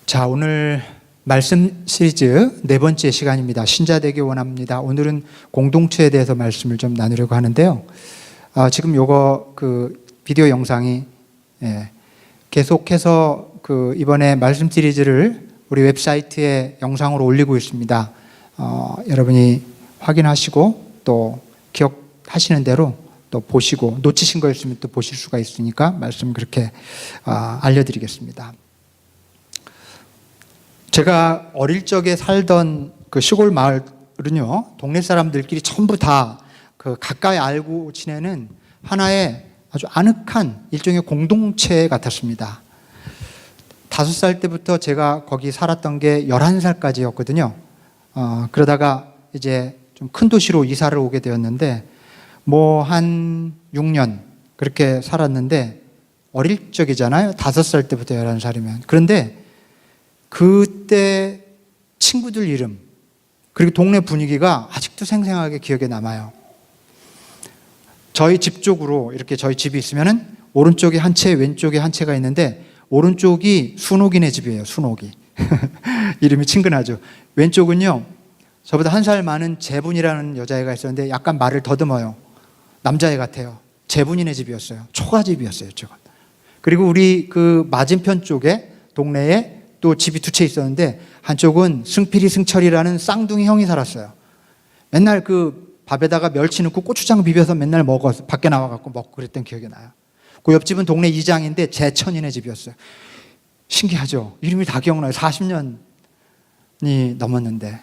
자, 오늘 말씀 시리즈 네 번째 시간입니다. 신자 되기 원합니다. 오늘은 공동체에 대해서 말씀을 좀 나누려고 하는데요. 지금 요거 비디오 영상이 계속해서 이번에 말씀 시리즈를 우리 웹사이트에 영상으로 올리고 있습니다. 여러분이 확인하시고 또 기억하시는 대로 또 보시고 놓치신 거 있으면 또 보실 수가 있으니까 말씀 그렇게 알려드리겠습니다. 제가 어릴 적에 살던 그 시골 마을은요, 동네 사람들끼리 전부 다 가까이 알고 지내는 하나의 아주 아늑한 일종의 공동체 같았습니다. 5살 때부터 제가 거기 살았던 게 11살까지였거든요. 그러다가 이제 좀 큰 도시로 이사를 오게 되었는데, 한 6년 그렇게 살았는데, 어릴 적이잖아요. 5살 때부터 11살이면. 그런데 그때 친구들 이름, 그리고 동네 분위기가 아직도 생생하게 기억에 남아요. 저희 집 쪽으로 이렇게 저희 집이 있으면은 오른쪽에 한 채, 왼쪽에 한 채가 있는데, 오른쪽이 순옥이네 집이에요. 순옥이. 이름이 친근하죠. 왼쪽은요, 저보다 1살 많은 재분이라는 여자애가 있었는데 약간 말을 더듬어요. 남자애 같아요. 재분이네 집이었어요. 초가집이었어요. 저건. 그리고 우리 맞은편 쪽에 동네에 또 집이 2채 있었는데, 한쪽은 승필이 승철이라는 쌍둥이 형이 살았어요. 맨날 밥에다가 멸치 넣고 고추장 비벼서 맨날 먹어서 밖에 나와갖고 먹고 그랬던 기억이 나요. 그 옆집은 동네 이장인데 재천이네 집이었어요. 신기하죠? 이름이 다 기억나요. 40년이 넘었는데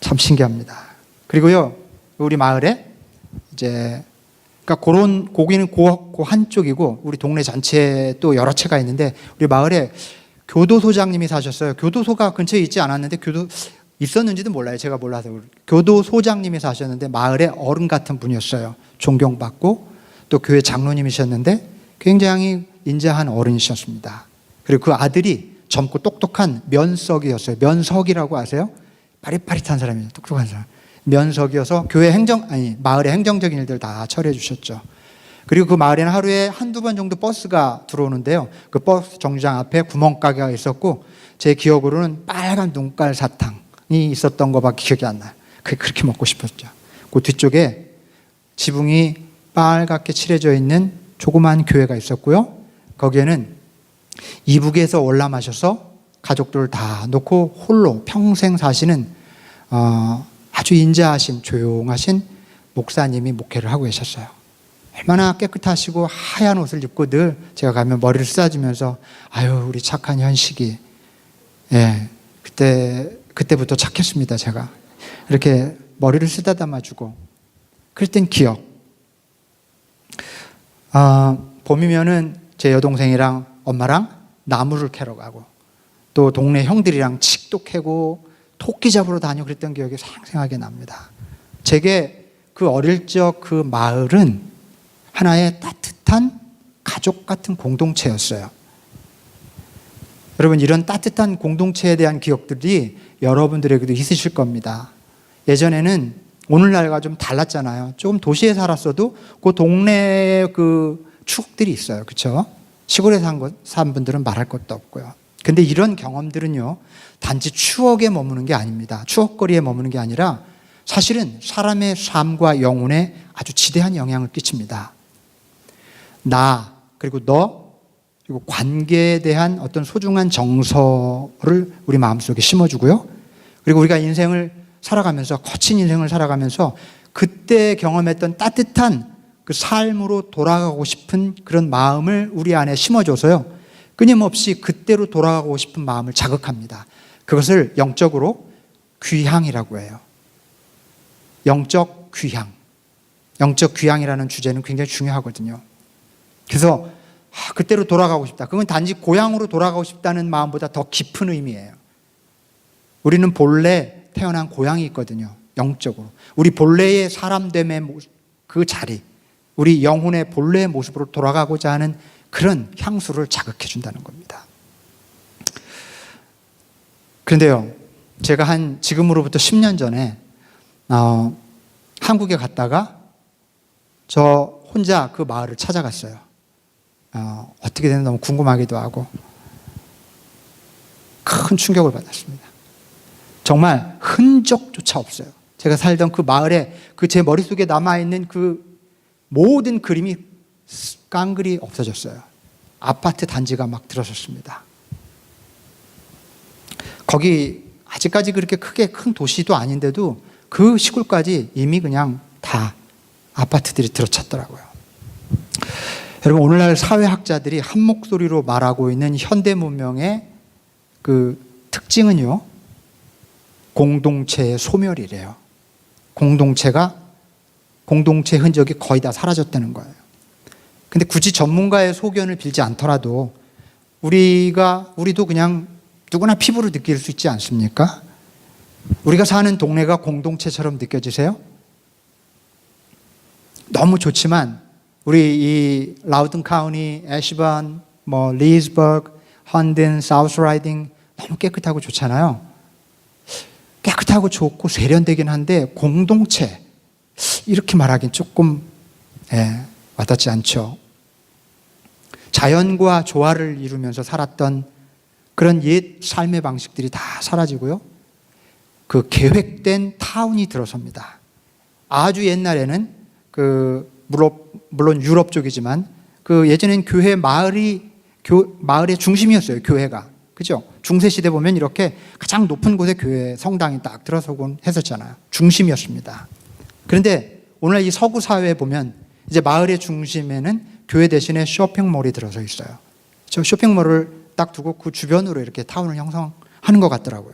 참 신기합니다. 그리고요, 우리 마을에 이제 거기는 그 한쪽이고, 우리 동네 전체에 또 여러 채가 있는데, 우리 마을에 교도소장님이 사셨어요. 교도소가 근처에 있지 않았는데, 있었는지도 몰라요. 제가 몰라서. 교도소장님이 사셨는데, 마을의 어른 같은 분이었어요. 존경받고, 또 교회 장로님이셨는데, 굉장히 인자한 어른이셨습니다. 그리고 그 아들이 젊고 똑똑한 면석이었어요. 면석이라고 아세요? 빠릿빠릿한 사람이에요. 똑똑한 사람. 면석이어서 마을의 행정적인 일들 다 처리해 주셨죠. 그리고 그 마을에는 하루에 1-2번 정도 버스가 들어오는데요. 그 버스 정류장 앞에 구멍가게가 있었고, 제 기억으로는 빨간 눈깔 사탕이 있었던 거밖에 기억이 안 나요. 그게 그렇게 먹고 싶었죠. 그 뒤쪽에 지붕이 빨갛게 칠해져 있는 조그만 교회가 있었고요. 거기에는 이북에서 월남하셔서 가족들을 다 놓고 홀로 평생 사시는 아주 인자하신 조용하신 목사님이 목회를 하고 계셨어요. 얼마나 깨끗하시고 하얀 옷을 입고 늘 제가 가면 머리를 쓰다주면서, 아유 우리 착한 현식이, 그때부터 착했습니다. 제가 이렇게 머리를 쓰다듬어주고 그랬던 기억. 봄이면은 제 여동생이랑 엄마랑 나무를 캐러 가고, 또 동네 형들이랑 칡도 캐고 토끼 잡으러 다니고 그랬던 기억이 생생하게 납니다. 제게 어릴 적 그 마을은 하나의 따뜻한 가족 같은 공동체였어요. 여러분, 이런 따뜻한 공동체에 대한 기억들이 여러분들에게도 있으실 겁니다. 예전에는 오늘날과 좀 달랐잖아요. 조금 도시에 살았어도 그 동네에 추억들이 있어요. 그렇죠? 시골에 산 분들은 말할 것도 없고요. 근데 이런 경험들은요, 단지 추억에 머무는 게 아닙니다. 추억거리에 머무는 게 아니라 사실은 사람의 삶과 영혼에 아주 지대한 영향을 끼칩니다. 나, 그리고 너, 그리고 관계에 대한 어떤 소중한 정서를 우리 마음속에 심어주고요. 그리고 우리가 인생을 살아가면서, 거친 인생을 살아가면서 그때 경험했던 따뜻한 그 삶으로 돌아가고 싶은 그런 마음을 우리 안에 심어줘서요, 끊임없이 그때로 돌아가고 싶은 마음을 자극합니다. 그것을 영적으로 귀향이라고 해요. 영적 귀향. 영적 귀향이라는 주제는 굉장히 중요하거든요. 그래서 그때로 돌아가고 싶다. 그건 단지 고향으로 돌아가고 싶다는 마음보다 더 깊은 의미예요. 우리는 본래 태어난 고향이 있거든요. 영적으로. 우리 본래의 사람됨의 그 자리, 우리 영혼의 본래의 모습으로 돌아가고자 하는 그런 향수를 자극해 준다는 겁니다. 그런데요, 제가 지금으로부터 10년 전에 한국에 갔다가 저 혼자 그 마을을 찾아갔어요. 어떻게 되는지 너무 궁금하기도 하고. 큰 충격을 받았습니다. 정말 흔적조차 없어요. 제가 살던 그 마을에 그 제 머릿속에 남아있는 그 모든 그림이 깡그리 없어졌어요. 아파트 단지가 막 들어섰습니다. 거기 아직까지 그렇게 크게 큰 도시도 아닌데도 그 시골까지 이미 그냥 다 아파트들이 들어찼더라고요. 여러분, 오늘날 사회학자들이 한 목소리로 말하고 있는 현대 문명의 그 특징은요, 공동체의 소멸이래요. 공동체 흔적이 거의 다 사라졌다는 거예요. 근데 굳이 전문가의 소견을 빌지 않더라도 우리도 그냥 누구나 피부로 느낄 수 있지 않습니까? 우리가 사는 동네가 공동체처럼 느껴지세요? 너무 좋지만 우리 이 라우든 카운티, 애쉬번, 리즈버그, 헌든, 사우스 라이딩 너무 깨끗하고 좋잖아요. 깨끗하고 좋고 세련되긴 한데 공동체 이렇게 말하긴 조금 와닿지 않죠. 자연과 조화를 이루면서 살았던 그런 옛 삶의 방식들이 다 사라지고요. 그 계획된 타운이 들어섭니다. 아주 옛날에는 물론 유럽 쪽이지만 예전엔 교회 마을의 중심이었어요. 교회가. 그죠? 중세시대 보면 이렇게 가장 높은 곳에 교회 성당이 딱 들어서곤 했었잖아요. 중심이었습니다. 그런데 오늘 이 서구 사회에 보면 이제 마을의 중심에는 교회 대신에 쇼핑몰이 들어서 있어요. 저 쇼핑몰을 딱 두고 그 주변으로 이렇게 타운을 형성하는 것 같더라고요.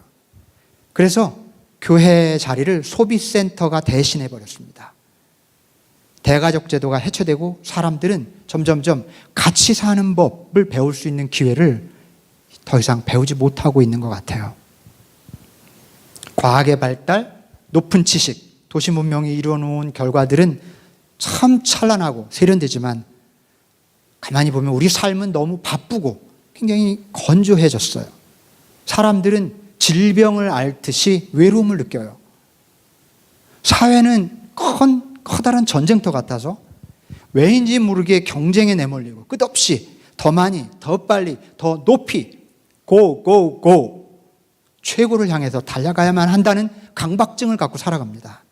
그래서 교회 자리를 소비센터가 대신해 버렸습니다. 대가족 제도가 해체되고 사람들은 점점점 같이 사는 법을 배울 수 있는 기회를 더 이상 배우지 못하고 있는 것 같아요. 과학의 발달, 높은 지식, 도시 문명이 이루어놓은 결과들은 참 찬란하고 세련되지만 가만히 보면 우리 삶은 너무 바쁘고 굉장히 건조해졌어요. 사람들은 질병을 앓듯이 외로움을 느껴요. 사회는 커다란 전쟁터 같아서 왜인지 모르게 경쟁에 내몰리고 끝없이 더 많이, 더 빨리, 더 높이 고 최고를 향해서 달려가야만 한다는 강박증을 갖고 살아갑니다.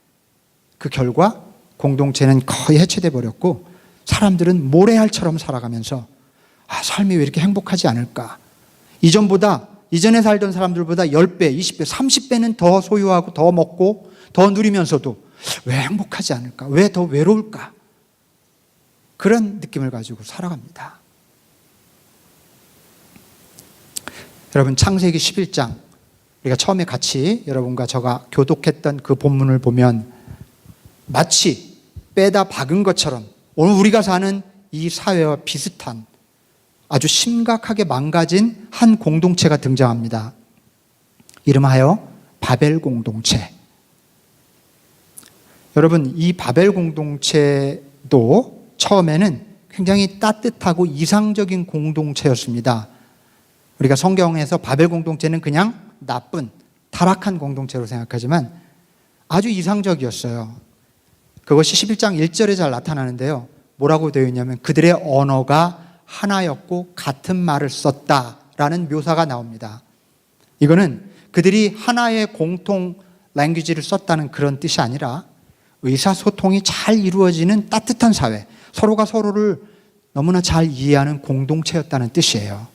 그 결과 공동체는 거의 해체돼 버렸고 사람들은 모래알처럼 살아가면서 삶이 왜 이렇게 행복하지 않을까? 이전에 살던 사람들보다 10배, 20배, 30배는 더 소유하고 더 먹고 더 누리면서도 왜 행복하지 않을까? 왜 더 외로울까? 그런 느낌을 가지고 살아갑니다. 여러분, 창세기 11장 우리가 처음에 같이 여러분과 저가 교독했던 그 본문을 보면 마치 빼다 박은 것처럼 오늘 우리가 사는 이 사회와 비슷한 아주 심각하게 망가진 한 공동체가 등장합니다. 이름하여 바벨 공동체. 여러분, 이 바벨 공동체도 처음에는 굉장히 따뜻하고 이상적인 공동체였습니다. 우리가 성경에서 바벨 공동체는 그냥 나쁜, 타락한 공동체로 생각하지만 아주 이상적이었어요. 그것이 11장 1절에 잘 나타나는데요. 뭐라고 되어 있냐면 그들의 언어가 하나였고 같은 말을 썼다라는 묘사가 나옵니다. 이거는 그들이 하나의 공통 랭귀지를 썼다는 그런 뜻이 아니라 의사소통이 잘 이루어지는 따뜻한 사회, 서로가 서로를 너무나 잘 이해하는 공동체였다는 뜻이에요.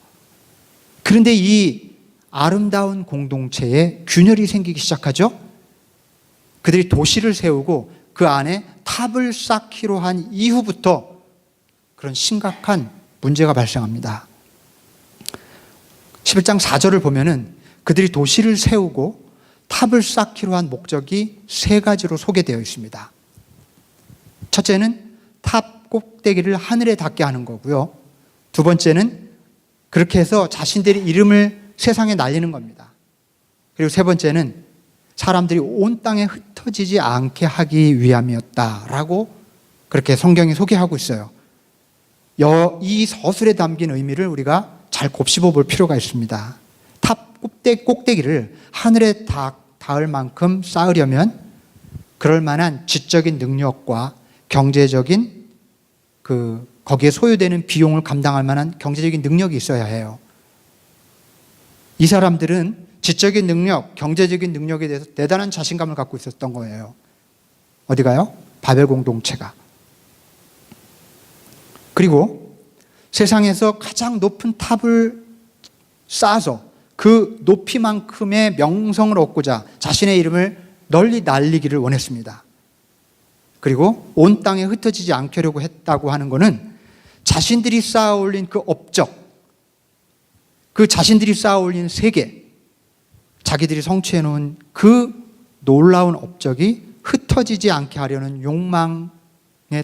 그런데 이 아름다운 공동체에 균열이 생기기 시작하죠. 그들이 도시를 세우고 그 안에 탑을 쌓기로 한 이후부터 그런 심각한 문제가 발생합니다. 11장 4절을 보면은 그들이 도시를 세우고 탑을 쌓기로 한 목적이 세 가지로 소개되어 있습니다. 첫째는 탑 꼭대기를 하늘에 닿게 하는 거고요. 두 번째는 그렇게 해서 자신들의 이름을 세상에 날리는 겁니다. 그리고 세 번째는 사람들이 온 땅에 흩어지지 않게 하기 위함이었다라고 그렇게 성경이 소개하고 있어요. 이 서술에 담긴 의미를 우리가 잘 곱씹어 볼 필요가 있습니다. 탑 꼭대기를 하늘에 닿을 만큼 쌓으려면 그럴 만한 지적인 능력과 경제적인 거기에 소요되는 비용을 감당할 만한 경제적인 능력이 있어야 해요. 이 사람들은 지적인 능력, 경제적인 능력에 대해서 대단한 자신감을 갖고 있었던 거예요. 어디가요? 바벨 공동체가. 그리고 세상에서 가장 높은 탑을 쌓아서 그 높이만큼의 명성을 얻고자 자신의 이름을 널리 날리기를 원했습니다. 그리고 온 땅에 흩어지지 않게 했다고 하는 것은 자신들이 쌓아 올린 그 업적, 그 자신들이 쌓아 올린 세계, 자기들이 성취해 놓은 그 놀라운 업적이 흩어지지 않게 하려는 욕망의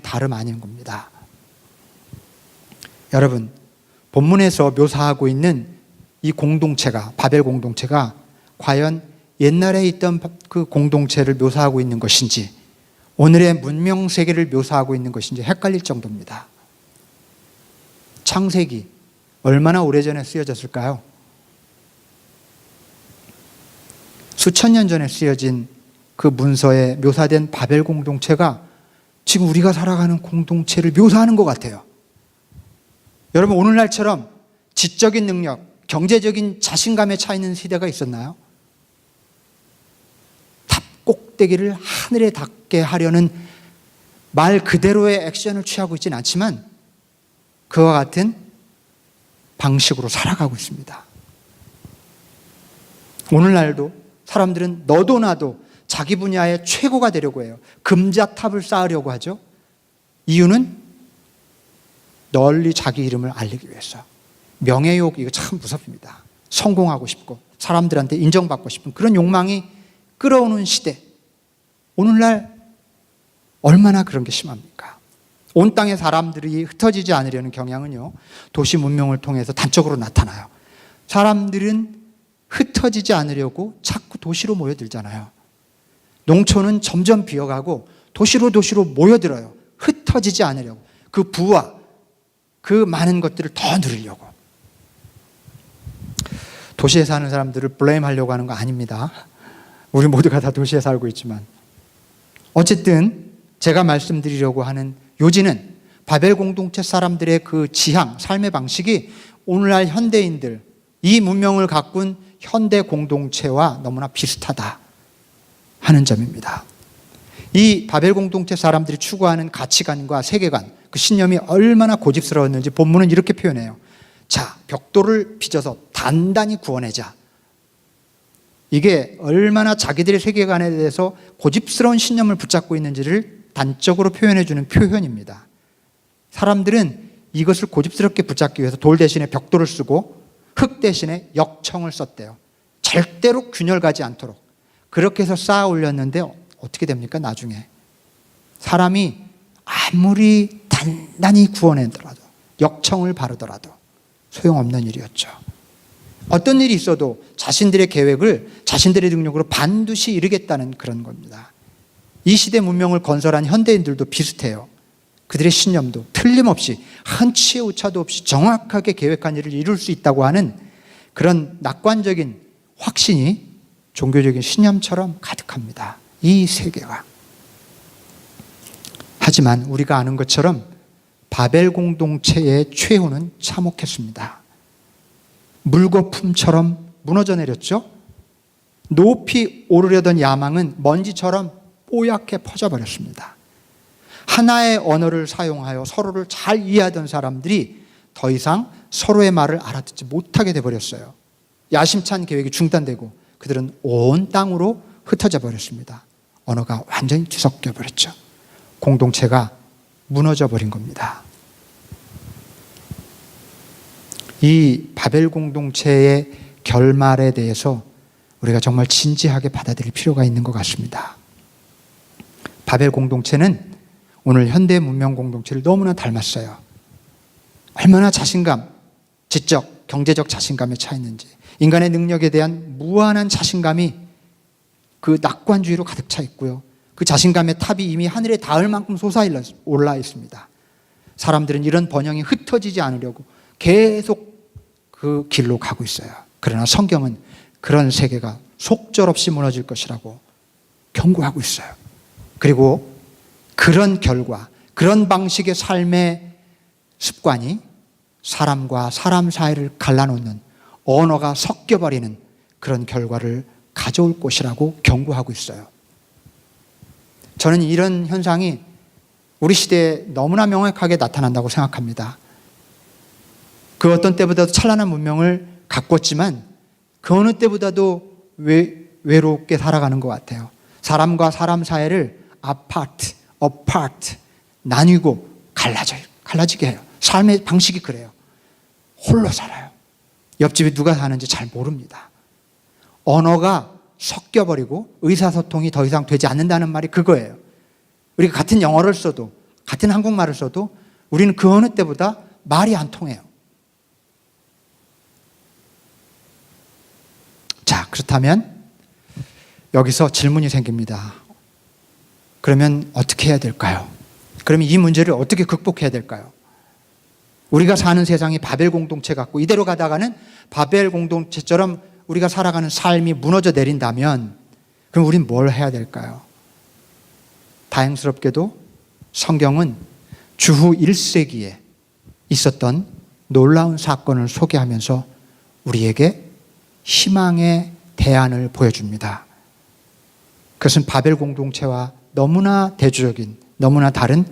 다름 아닌 겁니다. 여러분, 본문에서 묘사하고 있는 이 공동체가, 바벨 공동체가 과연 옛날에 있던 그 공동체를 묘사하고 있는 것인지 오늘의 문명 세계를 묘사하고 있는 것인지 헷갈릴 정도입니다. 창세기 얼마나 오래전에 쓰여졌을까요? 수천 년 전에 쓰여진 그 문서에 묘사된 바벨 공동체가 지금 우리가 살아가는 공동체를 묘사하는 것 같아요. 여러분, 오늘날처럼 지적인 능력, 경제적인 자신감에 차 있는 시대가 있었나요? 탑 꼭대기를 하늘에 닿게 하려는 말 그대로의 액션을 취하고 있지는 않지만 그와 같은 방식으로 살아가고 있습니다. 오늘날도 사람들은 너도 나도 자기 분야의 최고가 되려고 해요. 금자탑을 쌓으려고 하죠. 이유는 널리 자기 이름을 알리기 위해서. 명예욕, 이거 참 무섭습니다. 성공하고 싶고 사람들한테 인정받고 싶은 그런 욕망이 끌어오는 시대. 오늘날 얼마나 그런 게 심합니까? 온 땅의 사람들이 흩어지지 않으려는 경향은요, 도시 문명을 통해서 단적으로 나타나요. 사람들은 흩어지지 않으려고 자꾸 도시로 모여들잖아요. 농촌은 점점 비어가고 도시로 모여들어요. 흩어지지 않으려고. 그 부와 그 많은 것들을 더 누리려고. 도시에 사는 사람들을 블레임하려고 하는 거 아닙니다. 우리 모두가 다 도시에 살고 있지만. 어쨌든 제가 말씀드리려고 하는 요지는 바벨 공동체 사람들의 그 지향, 삶의 방식이 오늘날 현대인들, 이 문명을 가꾼 현대 공동체와 너무나 비슷하다 하는 점입니다. 이 바벨 공동체 사람들이 추구하는 가치관과 세계관, 그 신념이 얼마나 고집스러웠는지 본문은 이렇게 표현해요. 자, 벽돌을 빚어서 단단히 구워내자. 이게 얼마나 자기들의 세계관에 대해서 고집스러운 신념을 붙잡고 있는지를 단적으로 표현해주는 표현입니다. 사람들은 이것을 고집스럽게 붙잡기 위해서 돌 대신에 벽돌을 쓰고 흙 대신에 역청을 썼대요. 절대로 균열가지 않도록. 그렇게 해서 쌓아 올렸는데 어떻게 됩니까? 나중에 사람이 아무리 단단히 구워내더라도, 역청을 바르더라도 소용없는 일이었죠. 어떤 일이 있어도 자신들의 계획을 자신들의 능력으로 반드시 이루겠다는 그런 겁니다. 이 시대 문명을 건설한 현대인들도 비슷해요. 그들의 신념도 틀림없이 한치의 오차도 없이 정확하게 계획한 일을 이룰 수 있다고 하는 그런 낙관적인 확신이 종교적인 신념처럼 가득합니다. 이 세계가. 하지만 우리가 아는 것처럼 바벨 공동체의 최후는 참혹했습니다. 물거품처럼 무너져 내렸죠. 높이 오르려던 야망은 먼지처럼 뽀얗게 퍼져버렸습니다. 하나의 언어를 사용하여 서로를 잘 이해하던 사람들이 더 이상 서로의 말을 알아듣지 못하게 돼버렸어요. 야심찬 계획이 중단되고 그들은 온 땅으로 흩어져 버렸습니다. 언어가 완전히 뒤섞여 버렸죠. 공동체가 무너져 버린 겁니다. 이 바벨 공동체의 결말에 대해서 우리가 정말 진지하게 받아들일 필요가 있는 것 같습니다. 바벨 공동체는 오늘 현대 문명 공동체를 너무나 닮았어요. 얼마나 자신감, 지적, 경제적 자신감에 차 있는지, 인간의 능력에 대한 무한한 자신감이 그 낙관주의로 가득 차 있고요. 그 자신감의 탑이 이미 하늘에 닿을 만큼 솟아올라 있습니다. 사람들은 이런 번영이 흩어지지 않으려고 계속 그 길로 가고 있어요. 그러나 성경은 그런 세계가 속절없이 무너질 것이라고 경고하고 있어요. 그리고 그런 결과, 그런 방식의 삶의 습관이 사람과 사람 사이를 갈라놓는, 언어가 섞여버리는 그런 결과를 가져올 것이라고 경고하고 있어요. 저는 이런 현상이 우리 시대에 너무나 명확하게 나타난다고 생각합니다. 그 어떤 때보다도 찬란한 문명을 가꿨지만 그 어느 때보다도 외롭게 살아가는 것 같아요. 사람과 사람 사이를 apart, 나뉘고 갈라지게 해요. 삶의 방식이 그래요. 홀로 살아요. 옆집에 누가 사는지 잘 모릅니다. 언어가 섞여버리고 의사소통이 더 이상 되지 않는다는 말이 그거예요. 우리가 같은 영어를 써도, 같은 한국말을 써도 우리는 그 어느 때보다 말이 안 통해요. 자, 그렇다면 여기서 질문이 생깁니다. 그러면 어떻게 해야 될까요? 그러면 이 문제를 어떻게 극복해야 될까요? 우리가 사는 세상이 바벨 공동체 같고 이대로 가다가는 바벨 공동체처럼 우리가 살아가는 삶이 무너져 내린다면 그럼 우린 뭘 해야 될까요? 다행스럽게도 성경은 주후 1세기에 있었던 놀라운 사건을 소개하면서 우리에게 희망의 대안을 보여줍니다. 그것은 바벨 공동체와 너무나 대조적인, 너무나 다른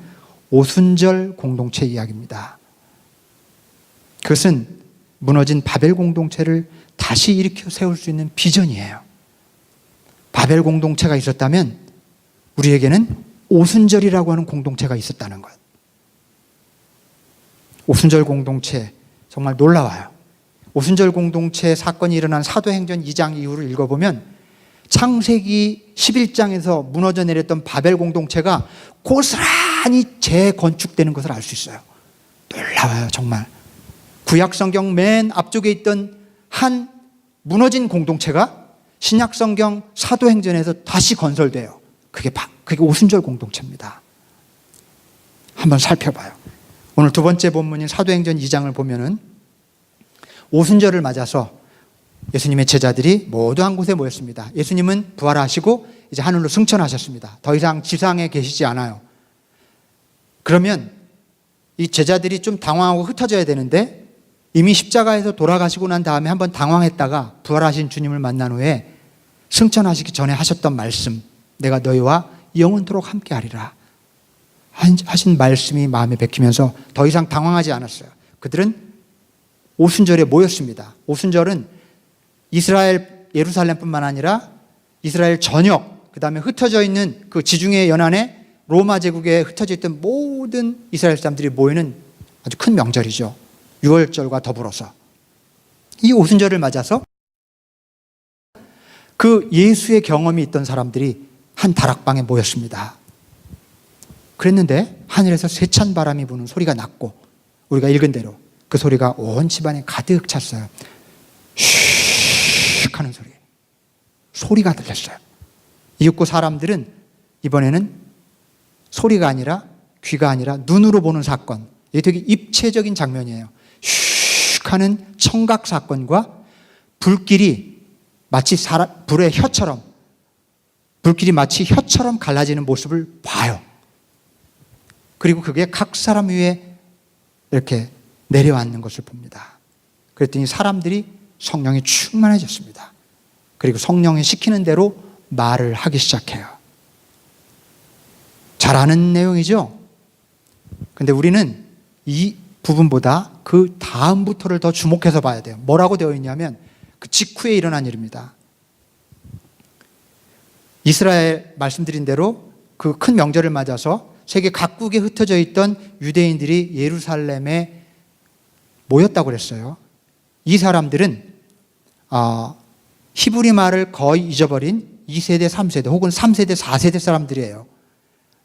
오순절 공동체 이야기입니다. 그것은 무너진 바벨 공동체를 다시 일으켜 세울 수 있는 비전이에요. 바벨 공동체가 있었다면 우리에게는 오순절이라고 하는 공동체가 있었다는 것. 오순절 공동체 정말 놀라워요. 오순절 공동체 사건이 일어난 사도행전 2장 이후를 읽어보면 창세기 11장에서 무너져 내렸던 바벨 공동체가 고스란히 재건축되는 것을 알 수 있어요. 놀라워요, 정말. 구약성경 맨 앞쪽에 있던 한 무너진 공동체가 신약성경 사도행전에서 다시 건설돼요. 그게 오순절 공동체입니다. 한번 살펴봐요. 오늘 두 번째 본문인 사도행전 2장을 보면은 오순절을 맞아서 예수님의 제자들이 모두 한 곳에 모였습니다. 예수님은 부활하시고 이제 하늘로 승천하셨습니다. 더 이상 지상에 계시지 않아요. 그러면 이 제자들이 좀 당황하고 흩어져야 되는데 이미 십자가에서 돌아가시고 난 다음에 한번 당황했다가 부활하신 주님을 만난 후에 승천하시기 전에 하셨던 말씀, 내가 너희와 영원토록 함께하리라 하신 말씀이 마음에 bek히면서 더 이상 당황하지 않았어요. 그들은 오순절에 모였습니다. 오순절은 이스라엘 예루살렘뿐만 아니라 이스라엘 전역, 그 다음에 흩어져 있는 그 지중해 연안에 로마 제국에 흩어져 있던 모든 이스라엘 사람들이 모이는 아주 큰 명절이죠. 유월절과 더불어서 이 오순절을 맞아서 그 예수의 경험이 있던 사람들이 한 다락방에 모였습니다. 그랬는데 하늘에서 세찬 바람이 부는 소리가 났고 우리가 읽은 대로 그 소리가 온 집안에 가득 찼어요. 슉 하는 소리가 들렸어요. 이윽고 사람들은 이번에는 소리가 아니라 귀가 아니라 눈으로 보는 사건, 이게 되게 입체적인 장면이에요. 슉 하는 청각 사건과 불길이 마치 불의 혀처럼, 불길이 마치 혀처럼 갈라지는 모습을 봐요. 그리고 그게 각 사람 위에 이렇게 내려앉는 것을 봅니다. 그랬더니 사람들이 성령이 충만해졌습니다. 그리고 성령이 시키는 대로 말을 하기 시작해요. 잘 아는 내용이죠? 근데 우리는 이 부분보다 그 다음부터를 더 주목해서 봐야 돼요. 뭐라고 되어 있냐면 그 직후에 일어난 일입니다. 이스라엘 말씀드린 대로 그 큰 명절을 맞아서 세계 각국에 흩어져 있던 유대인들이 예루살렘에 모였다고 그랬어요. 이 사람들은 히브리 말을 거의 잊어버린 2세대, 3세대 혹은 3세대, 4세대 사람들이에요.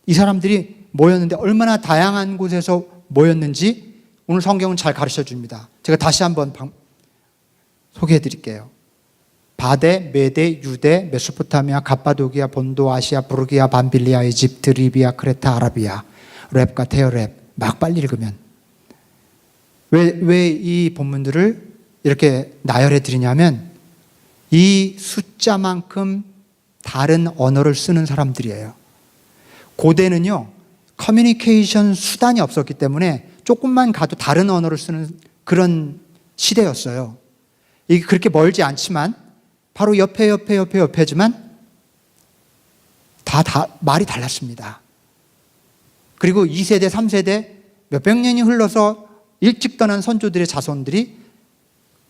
이 사람들이 모였는데 얼마나 다양한 곳에서 모였는지 오늘 성경은 잘 가르쳐 줍니다. 제가 다시 한번 소개해 드릴게요. 바데, 메데, 유대, 메소포타미아, 갑바도기아, 본도, 아시아, 부르기아, 밤빌리아, 이집트, 리비아, 크레타, 아라비아, 랩과 테어랩 막 빨리 읽으면 왜 이 본문들을 이렇게 나열해 드리냐면 이 숫자만큼 다른 언어를 쓰는 사람들이에요. 고대는요 커뮤니케이션 수단이 없었기 때문에 조금만 가도 다른 언어를 쓰는 그런 시대였어요. 이게 그렇게 멀지 않지만 바로 옆에지만 다 말이 달랐습니다. 그리고 2세대, 3세대 몇백 년이 흘러서 일찍 떠난 선조들의 자손들이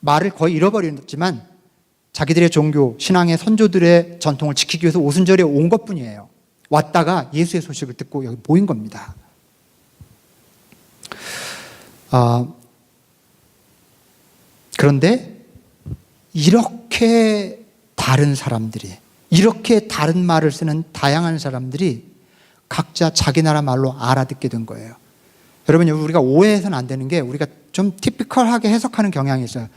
말을 거의 잃어버렸지만 자기들의 종교, 신앙의 선조들의 전통을 지키기 위해서 오순절에 온 것뿐이에요. 왔다가 예수의 소식을 듣고 여기 모인 겁니다. 그런데 이렇게 다른 사람들이, 이렇게 다른 말을 쓰는 다양한 사람들이 각자 자기 나라 말로 알아듣게 된 거예요. 여러분, 우리가 오해해서는 안 되는 게 우리가 좀 티피컬하게 해석하는 경향이 있어요.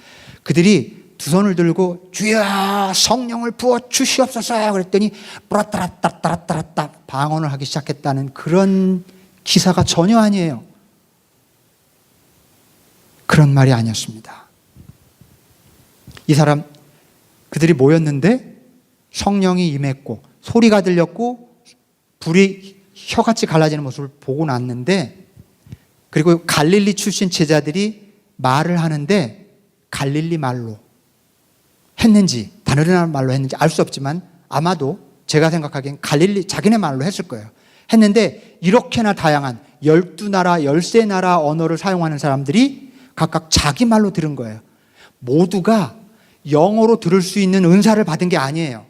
그들이 두 손을 들고 주여 성령을 부어 주시옵소서 그랬더니 뿌라따라따라따라따 방언을 하기 시작했다는 그런 기사가 전혀 아니에요. 그런 말이 아니었습니다. 이 사람, 그들이 모였는데 성령이 임했고 소리가 들렸고 불이 혀같이 갈라지는 모습을 보고 났는데, 그리고 갈릴리 출신 제자들이 말을 하는데 갈릴리 말로 했는지 다른 말로 했는지 알 수 없지만 아마도 제가 생각하기엔 갈릴리 자기네 말로 했을 거예요. 했는데 이렇게나 다양한 12나라 13나라 언어를 사용하는 사람들이 각각 자기 말로 들은 거예요. 모두가 영어로 들을 수 있는 은사를 받은 게 아니에요.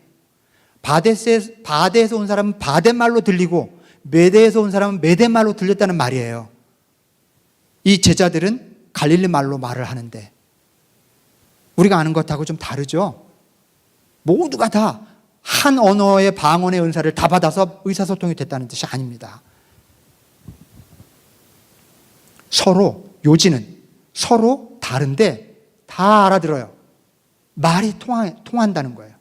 바데에서 온 사람은 바데 말로 들리고 메대에서 온 사람은 메대 말로 들렸다는 말이에요. 이 제자들은 갈릴리 말로 말을 하는데 우리가 아는 것하고 좀 다르죠. 모두가 다 한 언어의 방언의 은사를 다 받아서 의사소통이 됐다는 뜻이 아닙니다. 서로, 요지는 서로 다른데 다 알아들어요. 말이 통한다는 거예요.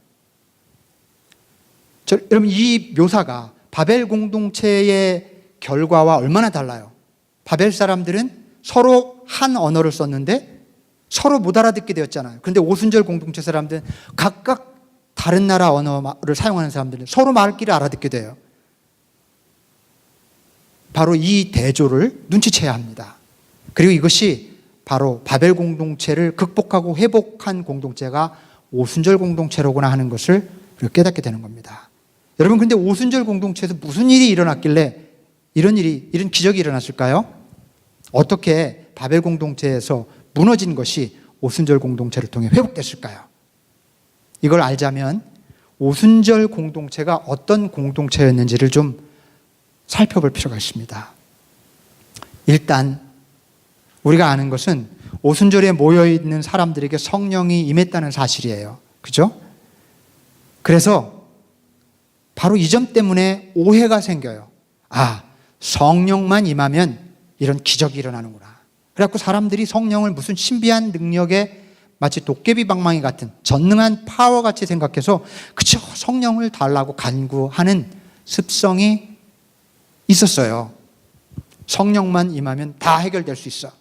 여러분, 이 묘사가 바벨 공동체의 결과와 얼마나 달라요. 바벨 사람들은 서로 한 언어를 썼는데 서로 못 알아듣게 되었잖아요. 그런데 오순절 공동체 사람들은 각각 다른 나라 언어를 사용하는 사람들은 서로 말귀를 알아듣게 돼요. 바로 이 대조를 눈치채야 합니다. 그리고 이것이 바로 바벨 공동체를 극복하고 회복한 공동체가 오순절 공동체로구나 하는 것을 깨닫게 되는 겁니다. 여러분, 근데 오순절 공동체에서 무슨 일이 일어났길래 이런 기적이 일어났을까요? 어떻게 바벨 공동체에서 무너진 것이 오순절 공동체를 통해 회복됐을까요? 이걸 알자면 오순절 공동체가 어떤 공동체였는지를 좀 살펴볼 필요가 있습니다. 일단 우리가 아는 것은 오순절에 모여있는 사람들에게 성령이 임했다는 사실이에요. 그죠? 그래서 바로 이 점 때문에 오해가 생겨요. 성령만 임하면 이런 기적이 일어나는구나. 그래갖고 사람들이 성령을 무슨 신비한 능력에 마치 도깨비 방망이 같은 전능한 파워 같이 생각해서 그쵸, 성령을 달라고 간구하는 습성이 있었어요. 성령만 임하면 다 해결될 수 있어.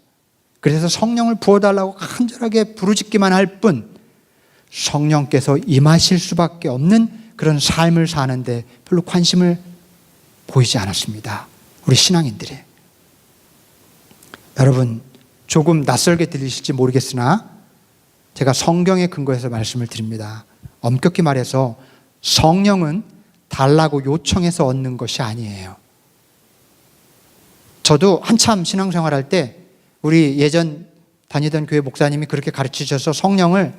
그래서 성령을 부어달라고 간절하게 부르짖기만 할 뿐 성령께서 임하실 수밖에 없는 그런 삶을 사는데 별로 관심을 보이지 않았습니다. 우리 신앙인들이. 여러분, 조금 낯설게 들리실지 모르겠으나 제가 성경에 근거해서 말씀을 드립니다. 엄격히 말해서 성령은 달라고 요청해서 얻는 것이 아니에요. 저도 한참 신앙생활할 때 우리 예전 다니던 교회 목사님이 그렇게 가르치셔서 성령을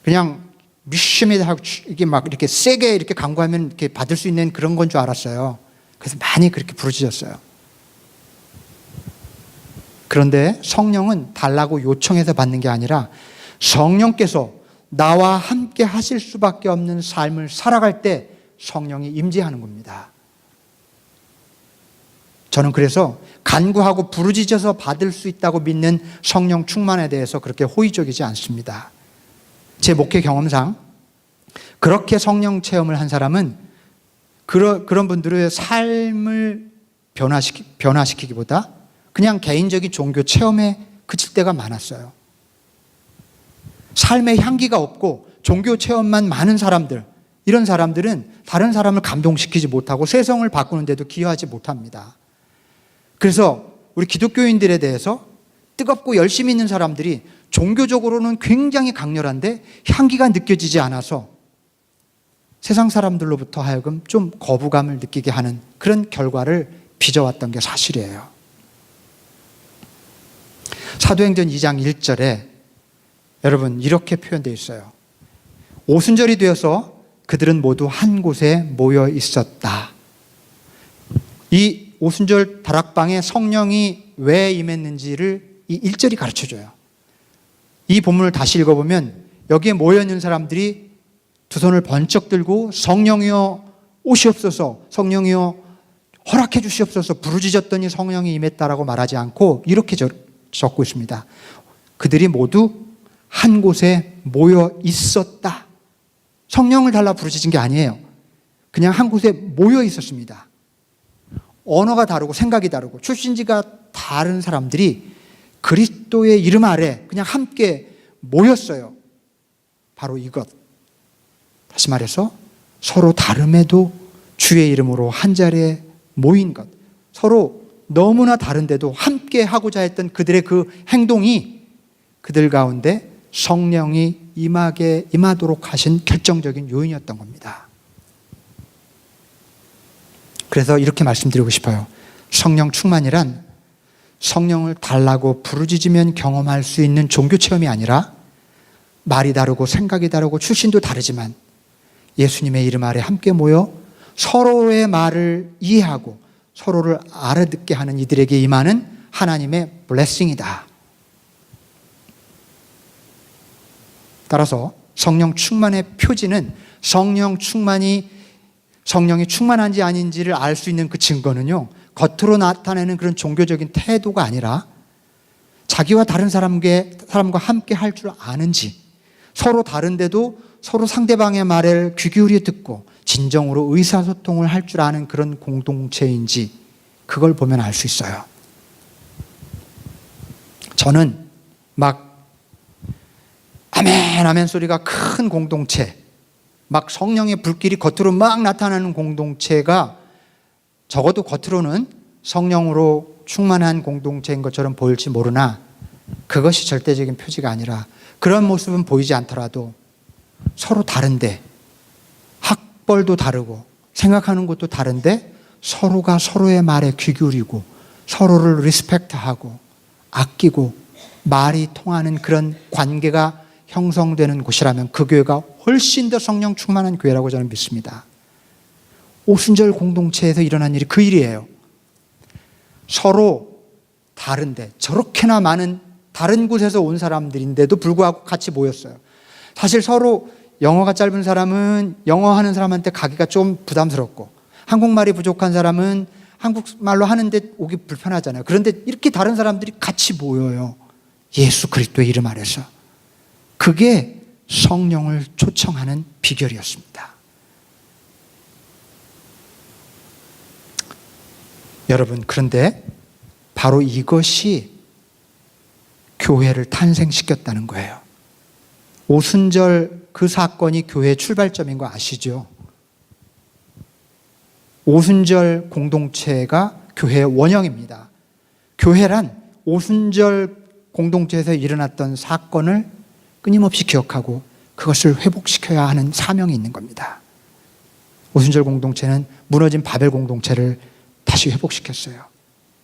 그냥 미심이 하고 이게 막 이렇게 세게 이렇게 간구하면 이렇게 받을 수 있는 그런 건 줄 알았어요. 그래서 많이 그렇게 부르짖었어요. 그런데 성령은 달라고 요청해서 받는 게 아니라 성령께서 나와 함께 하실 수밖에 없는 삶을 살아갈 때 성령이 임재하는 겁니다. 저는 그래서 간구하고 부르짖어서 받을 수 있다고 믿는 성령 충만에 대해서 그렇게 호의적이지 않습니다. 제 목회 경험상 그렇게 성령 체험을 한 사람은 그런 분들의 삶을 변화시키기보다 그냥 개인적인 종교 체험에 그칠 때가 많았어요. 삶의 향기가 없고 종교 체험만 많은 사람들, 이런 사람들은 다른 사람을 감동시키지 못하고 세상을 바꾸는 데도 기여하지 못합니다. 그래서 우리 기독교인들에 대해서 뜨겁고 열심히 있는 사람들이 종교적으로는 굉장히 강렬한데 향기가 느껴지지 않아서 세상 사람들로부터 하여금 좀 거부감을 느끼게 하는 그런 결과를 빚어왔던 게 사실이에요. 사도행전 2장 1절에 여러분 이렇게 표현되어 있어요. 오순절이 되어서 그들은 모두 한 곳에 모여 있었다. 이 오순절 다락방에 성령이 왜 임했는지를 이 1절이 가르쳐줘요. 이 본문을 다시 읽어보면 여기에 모여있는 사람들이 두 손을 번쩍 들고 성령이여 오시옵소서, 성령이여 허락해 주시옵소서 부르짖었더니 성령이 임했다라고 말하지 않고 이렇게 적고 있습니다. 그들이 모두 한 곳에 모여 있었다. 성령을 달라 부르짖은 게 아니에요. 그냥 한 곳에 모여 있었습니다. 언어가 다르고 생각이 다르고 출신지가 다른 사람들이 그리스도의 이름 아래 그냥 함께 모였어요. 바로 이것. 다시 말해서 서로 다름에도 주의 이름으로 한 자리에 모인 것. 서로 너무나 다른데도 함께 하고자 했던 그들의 그 행동이 그들 가운데 성령이 임하도록 하신 결정적인 요인이었던 겁니다. 그래서 이렇게 말씀드리고 싶어요. 성령 충만이란 성령을 달라고 부르짖으면 경험할 수 있는 종교 체험이 아니라 말이 다르고 생각이 다르고 출신도 다르지만 예수님의 이름 아래 함께 모여 서로의 말을 이해하고 서로를 알아듣게 하는 이들에게 임하는 하나님의 블레싱이다. 따라서 성령 충만의 표지는 성령이 충만한지 아닌지를 알 수 있는 그 증거는요, 겉으로 나타내는 그런 종교적인 태도가 아니라 자기와 다른 사람과 함께 할 줄 아는지, 서로 다른데도 서로 상대방의 말을 귀 기울여 듣고 진정으로 의사소통을 할 줄 아는 그런 공동체인지 그걸 보면 알 수 있어요. 저는 막 아멘 아멘 소리가 큰 공동체, 막 성령의 불길이 겉으로 막 나타나는 공동체가 적어도 겉으로는 성령으로 충만한 공동체인 것처럼 보일지 모르나 그것이 절대적인 표지가 아니라 그런 모습은 보이지 않더라도 서로 다른데 학벌도 다르고 생각하는 것도 다른데 서로가 서로의 말에 귀 기울이고 서로를 리스펙트하고 아끼고 말이 통하는 그런 관계가 형성되는 곳이라면 그 교회가 훨씬 더 성령 충만한 교회라고 저는 믿습니다. 오순절 공동체에서 일어난 일이 그 일이에요. 서로 다른데 저렇게나 많은 다른 곳에서 온 사람들인데도 불구하고 같이 모였어요. 사실 서로 영어가 짧은 사람은 영어 하는 사람한테 가기가 좀 부담스럽고 한국말이 부족한 사람은 한국말로 하는데 오기 불편하잖아요. 그런데 이렇게 다른 사람들이 같이 모여요. 예수 그리스도의 이름 아래서. 그게 성령을 초청하는 비결이었습니다. 여러분, 그런데 바로 이것이 교회를 탄생시켰다는 거예요. 오순절 그 사건이 교회의 출발점인 거 아시죠? 오순절 공동체가 교회의 원형입니다. 교회란 오순절 공동체에서 일어났던 사건을 끊임없이 기억하고 그것을 회복시켜야 하는 사명이 있는 겁니다. 오순절 공동체는 무너진 바벨 공동체를 다시 회복시켰어요.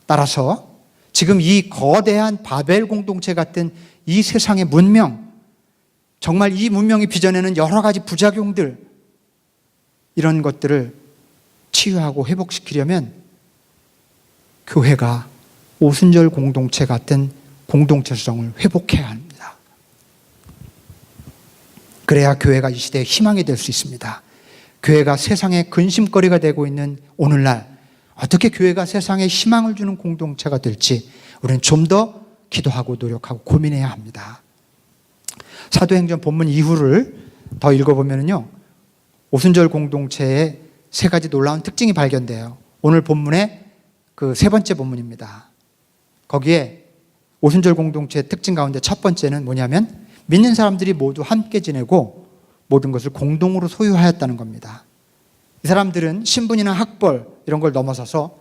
따라서 지금 이 거대한 바벨 공동체 같은 이 세상의 문명, 정말 이 문명이 빚어내는 여러 가지 부작용들, 이런 것들을 치유하고 회복시키려면 교회가 오순절 공동체 같은 공동체성을 회복해야 합니다. 그래야 교회가 이 시대의 희망이 될 수 있습니다. 교회가 세상의 근심거리가 되고 있는 오늘날 어떻게 교회가 세상에 희망을 주는 공동체가 될지 우리는 좀 더 기도하고 노력하고 고민해야 합니다. 사도행전 본문 이후를 더 읽어보면요, 오순절 공동체에 세 가지 놀라운 특징이 발견돼요. 오늘 본문의 그 세 번째 본문입니다. 거기에 오순절 공동체의 특징 가운데 첫 번째는 뭐냐면 믿는 사람들이 모두 함께 지내고 모든 것을 공동으로 소유하였다는 겁니다. 이 사람들은 신분이나 학벌 이런 걸 넘어서서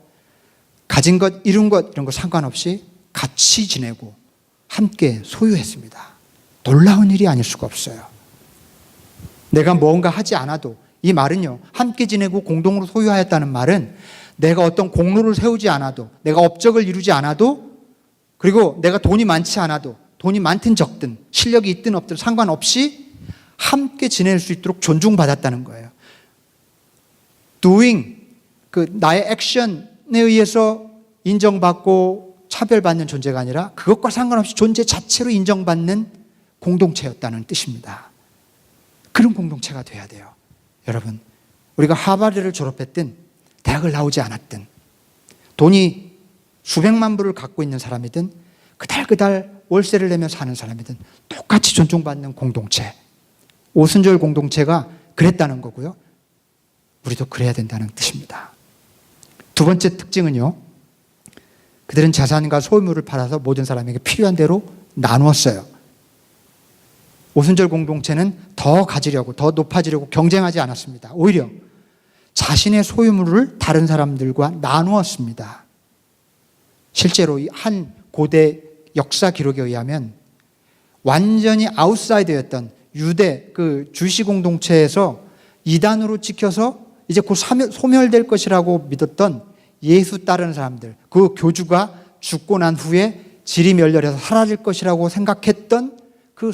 가진 것, 이룬 것 이런 거 상관없이 같이 지내고 함께 소유했습니다. 놀라운 일이 아닐 수가 없어요. 내가 뭔가 하지 않아도, 이 말은요, 함께 지내고 공동으로 소유하였다는 말은 내가 어떤 공로를 세우지 않아도, 내가 업적을 이루지 않아도, 그리고 내가 돈이 많지 않아도, 돈이 많든 적든, 실력이 있든 없든 상관없이 함께 지낼 수 있도록 존중받았다는 거예요. doing, 나의 액션에 의해서 인정받고 차별받는 존재가 아니라 그것과 상관없이 존재 자체로 인정받는 공동체였다는 뜻입니다. 그런 공동체가 돼야 돼요. 여러분, 우리가 하버드를 졸업했든 대학을 나오지 않았든 돈이 수백만 불을 갖고 있는 사람이든 그달 월세를 내며 사는 사람이든 똑같이 존중받는 공동체, 오순절 공동체가 그랬다는 거고요. 우리도 그래야 된다는 뜻입니다. 두 번째 특징은요, 그들은 자산과 소유물을 팔아서 모든 사람에게 필요한 대로 나누었어요. 오순절 공동체는 더 가지려고, 더 높아지려고 경쟁하지 않았습니다. 오히려 자신의 소유물을 다른 사람들과 나누었습니다. 실제로 한 고대 역사 기록에 의하면 완전히 아웃사이더였던 유대 주시 공동체에서 이단으로 찍혀서 이제 곧 소멸될 것이라고 믿었던 예수 따르는 사람들, 그 교주가 죽고 난 후에 질이 멸렬해서 사라질 것이라고 생각했던 그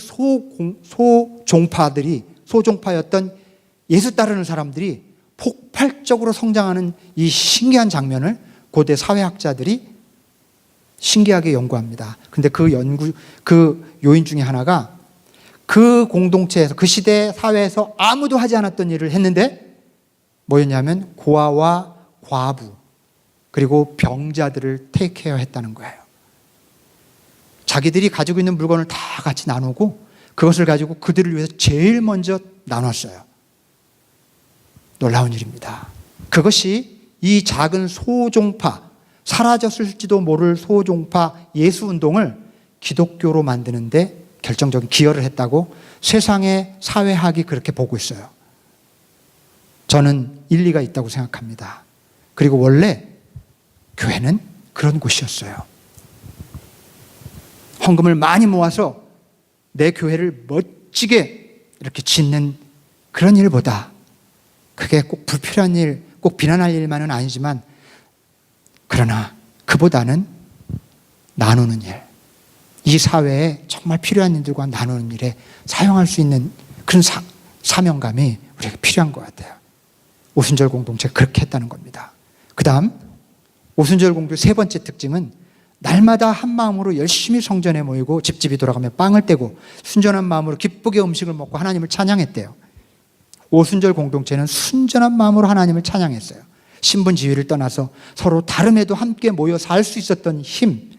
소종파였던 예수 따르는 사람들이 폭발적으로 성장하는 이 신기한 장면을 고대 사회학자들이 신기하게 연구합니다. 근데 그 요인 중에 하나가 그 공동체에서, 그 시대 사회에서 아무도 하지 않았던 일을 했는데 뭐였냐면 고아와 과부 그리고 병자들을 테이크케어 했다는 거예요. 자기들이 가지고 있는 물건을 다 같이 나누고 그것을 가지고 그들을 위해서 제일 먼저 나눴어요. 놀라운 일입니다. 그것이 이 작은 소종파, 사라졌을지도 모를 소종파 예수운동을 기독교로 만드는데 결정적인 기여를 했다고 세상의 사회학이 그렇게 보고 있어요. 저는 일리가 있다고 생각합니다. 그리고 원래 교회는 그런 곳이었어요. 헌금을 많이 모아서 내 교회를 멋지게 이렇게 짓는 그런 일보다, 그게 꼭 불필요한 일, 꼭 비난할 일만은 아니지만, 그러나 그보다는 나누는 일, 이 사회에 정말 필요한 일들과 나누는 일에 사용할 수 있는 그런 사명감이 우리에게 필요한 것 같아요. 오순절 공동체가 그렇게 했다는 겁니다. 그 다음 오순절 공동체 세 번째 특징은 날마다 한 마음으로 열심히 성전에 모이고 집집이 돌아가며 빵을 떼고 순전한 마음으로 기쁘게 음식을 먹고 하나님을 찬양했대요. 오순절 공동체는 순전한 마음으로 하나님을 찬양했어요. 신분 지위를 떠나서 서로 다름에도 함께 모여 살 수 있었던 힘,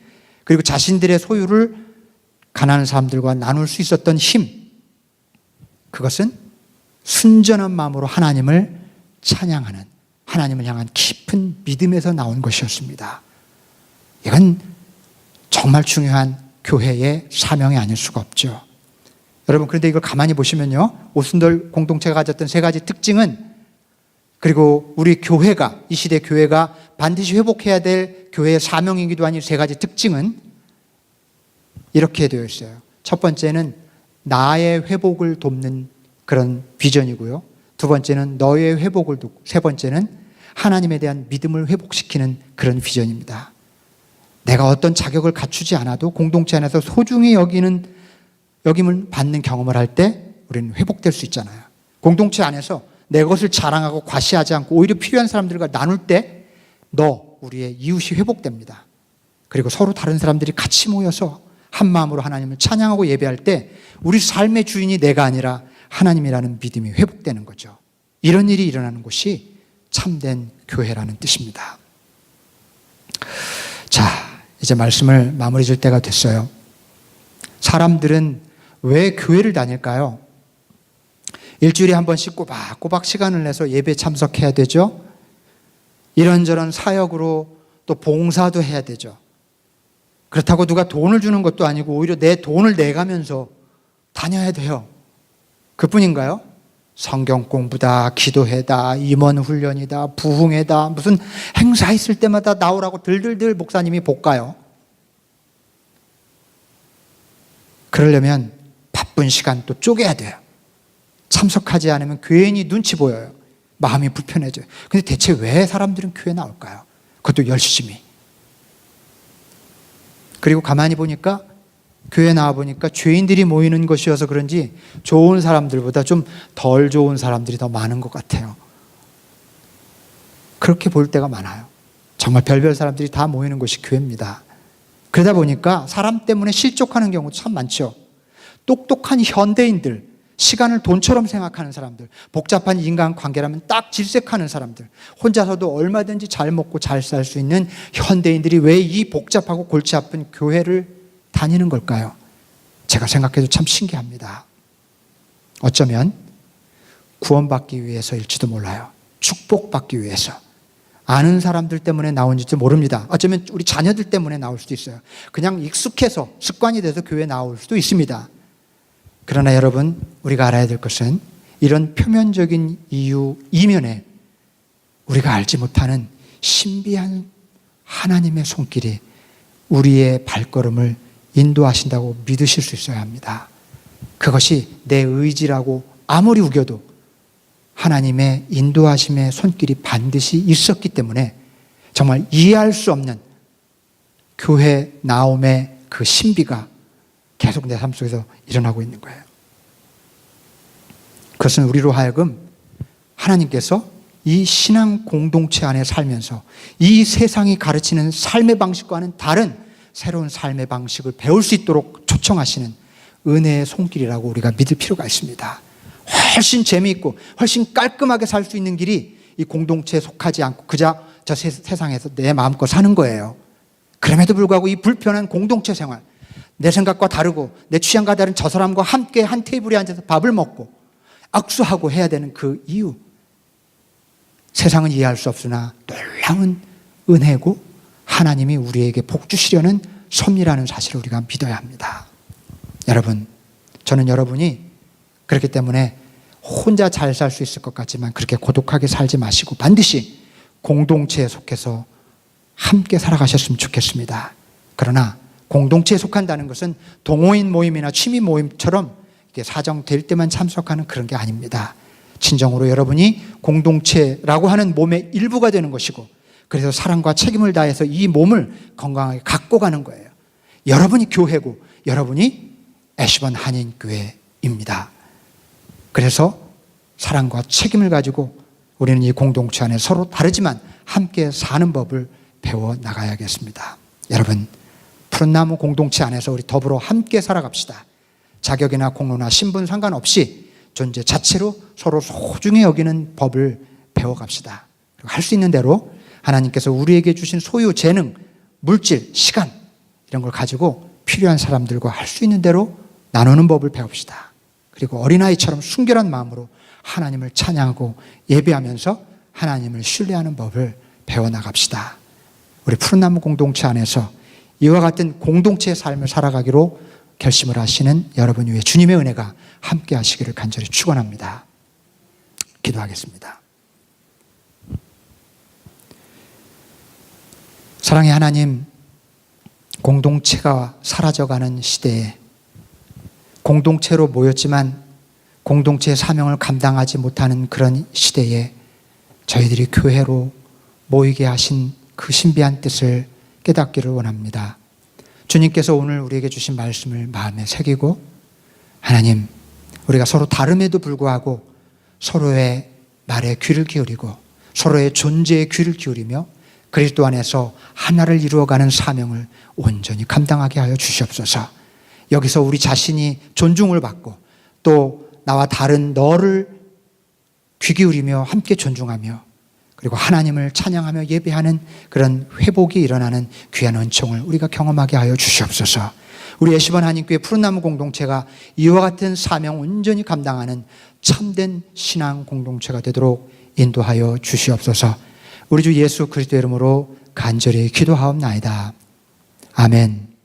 그리고 자신들의 소유를 가난한 사람들과 나눌 수 있었던 힘, 그것은 순전한 마음으로 하나님을 찬양하는, 하나님을 향한 깊은 믿음에서 나온 것이었습니다. 이건 정말 중요한 교회의 사명이 아닐 수가 없죠. 여러분, 그런데 이걸 가만히 보시면요, 오순절 공동체가 가졌던 세 가지 특징은, 그리고 우리 교회가, 이 시대 교회가 반드시 회복해야 될 교회의 사명이기도 한 이 세 가지 특징은 이렇게 되어 있어요. 첫 번째는 나의 회복을 돕는 그런 비전이고요. 두 번째는 너의 회복을 돕고, 세 번째는 하나님에 대한 믿음을 회복시키는 그런 비전입니다. 내가 어떤 자격을 갖추지 않아도 공동체 안에서 소중히 여김을 받는 경험을 할 때 우리는 회복될 수 있잖아요. 공동체 안에서 내 것을 자랑하고 과시하지 않고 오히려 필요한 사람들과 나눌 때 우리의 이웃이 회복됩니다. 그리고 서로 다른 사람들이 같이 모여서 한 마음으로 하나님을 찬양하고 예배할 때 우리 삶의 주인이 내가 아니라 하나님이라는 믿음이 회복되는 거죠. 이런 일이 일어나는 곳이 참된 교회라는 뜻입니다. 자, 이제 말씀을 마무리 질 때가 됐어요. 사람들은 왜 교회를 다닐까요? 일주일에 한 번씩 꼬박꼬박 시간을 내서 예배에 참석해야 되죠. 이런저런 사역으로 또 봉사도 해야 되죠. 그렇다고 누가 돈을 주는 것도 아니고 오히려 내 돈을 내가면서 다녀야 돼요. 그뿐인가요? 성경 공부다, 기도회다, 임원 훈련이다, 부흥회다, 무슨 행사 있을 때마다 나오라고 들들들 목사님이 볶아요. 그러려면 바쁜 시간 또 쪼개야 돼요. 참석하지 않으면 괜히 눈치 보여요. 마음이 불편해져요. 근데 대체 왜 사람들은 교회 나올까요? 그것도 열심히. 그리고 가만히 보니까 교회 나와보니까 죄인들이 모이는 것이어서 그런지 좋은 사람들보다 좀 덜 좋은 사람들이 더 많은 것 같아요. 그렇게 볼 때가 많아요. 정말 별별 사람들이 다 모이는 곳이 교회입니다. 그러다 보니까 사람 때문에 실족하는 경우도 참 많죠. 똑똑한 현대인들, 시간을 돈처럼 생각하는 사람들, 복잡한 인간관계라면 딱 질색하는 사람들, 혼자서도 얼마든지 잘 먹고 잘 살 수 있는 현대인들이 왜 이 복잡하고 골치 아픈 교회를 다니는 걸까요? 제가 생각해도 참 신기합니다. 어쩌면 구원받기 위해서일지도 몰라요. 축복받기 위해서. 아는 사람들 때문에 나온지도 모릅니다. 어쩌면 우리 자녀들 때문에 나올 수도 있어요. 그냥 익숙해서 습관이 돼서 교회에 나올 수도 있습니다. 그러나 여러분, 우리가 알아야 될 것은 이런 표면적인 이유 이면에 우리가 알지 못하는 신비한 하나님의 손길이 우리의 발걸음을 인도하신다고 믿으실 수 있어야 합니다. 그것이 내 의지라고 아무리 우겨도 하나님의 인도하심의 손길이 반드시 있었기 때문에 정말 이해할 수 없는 교회 나옴의 그 신비가 계속 내 삶 속에서 일어나고 있는 거예요. 그것은 우리로 하여금 하나님께서 이 신앙 공동체 안에 살면서 이 세상이 가르치는 삶의 방식과는 다른 새로운 삶의 방식을 배울 수 있도록 초청하시는 은혜의 손길이라고 우리가 믿을 필요가 있습니다. 훨씬 재미있고 훨씬 깔끔하게 살 수 있는 길이 이 공동체에 속하지 않고 그저 저 세상에서 내 마음껏 사는 거예요. 그럼에도 불구하고 이 불편한 공동체 생활, 내 생각과 다르고 내 취향과 다른 저 사람과 함께 한 테이블에 앉아서 밥을 먹고 악수하고 해야 되는 그 이유, 세상은 이해할 수 없으나 놀라운 은혜고 하나님이 우리에게 복 주시려는 섭리라는 사실을 우리가 믿어야 합니다. 여러분, 저는 여러분이 그렇기 때문에 혼자 잘 살 수 있을 것 같지만 그렇게 고독하게 살지 마시고 반드시 공동체에 속해서 함께 살아가셨으면 좋겠습니다. 그러나 공동체에 속한다는 것은 동호인 모임이나 취미 모임처럼 이게 사정될 때만 참석하는 그런 게 아닙니다. 진정으로 여러분이 공동체라고 하는 몸의 일부가 되는 것이고, 그래서 사랑과 책임을 다해서 이 몸을 건강하게 갖고 가는 거예요. 여러분이 교회고 여러분이 애시번 한인교회입니다. 그래서 사랑과 책임을 가지고 우리는 이 공동체 안에 서로 다르지만 함께 사는 법을 배워 나가야겠습니다. 여러분, 푸른나무 공동체 안에서 우리 더불어 함께 살아갑시다. 자격이나 공로나 신분 상관없이 존재 자체로 서로 소중히 여기는 법을 배워갑시다. 그리고 할 수 있는 대로 하나님께서 우리에게 주신 소유, 재능, 물질, 시간 이런 걸 가지고 필요한 사람들과 할 수 있는 대로 나누는 법을 배웁시다. 그리고 어린아이처럼 순결한 마음으로 하나님을 찬양하고 예배하면서 하나님을 신뢰하는 법을 배워나갑시다. 우리 푸른나무 공동체 안에서 이와 같은 공동체의 삶을 살아가기로 결심을 하시는 여러분 위에 주님의 은혜가 함께 하시기를 간절히 축원합니다. 기도하겠습니다. 사랑의 하나님, 공동체가 사라져가는 시대에 공동체로 모였지만 공동체의 사명을 감당하지 못하는 그런 시대에 저희들이 교회로 모이게 하신 그 신비한 뜻을 깨닫기를 원합니다. 주님께서 오늘 우리에게 주신 말씀을 마음에 새기고, 하나님, 우리가 서로 다름에도 불구하고 서로의 말에 귀를 기울이고 서로의 존재에 귀를 기울이며 그리스도 안에서 하나를 이루어가는 사명을 온전히 감당하게 하여 주시옵소서. 여기서 우리 자신이 존중을 받고 또 나와 다른 너를 귀 기울이며 함께 존중하며 그리고 하나님을 찬양하며 예배하는 그런 회복이 일어나는 귀한 은총을 우리가 경험하게 하여 주시옵소서. 우리 애시번 한인교회 푸른나무 공동체가 이와 같은 사명 온전히 감당하는 참된 신앙 공동체가 되도록 인도하여 주시옵소서. 우리 주 예수 그리스도의 이름으로 간절히 기도하옵나이다. 아멘.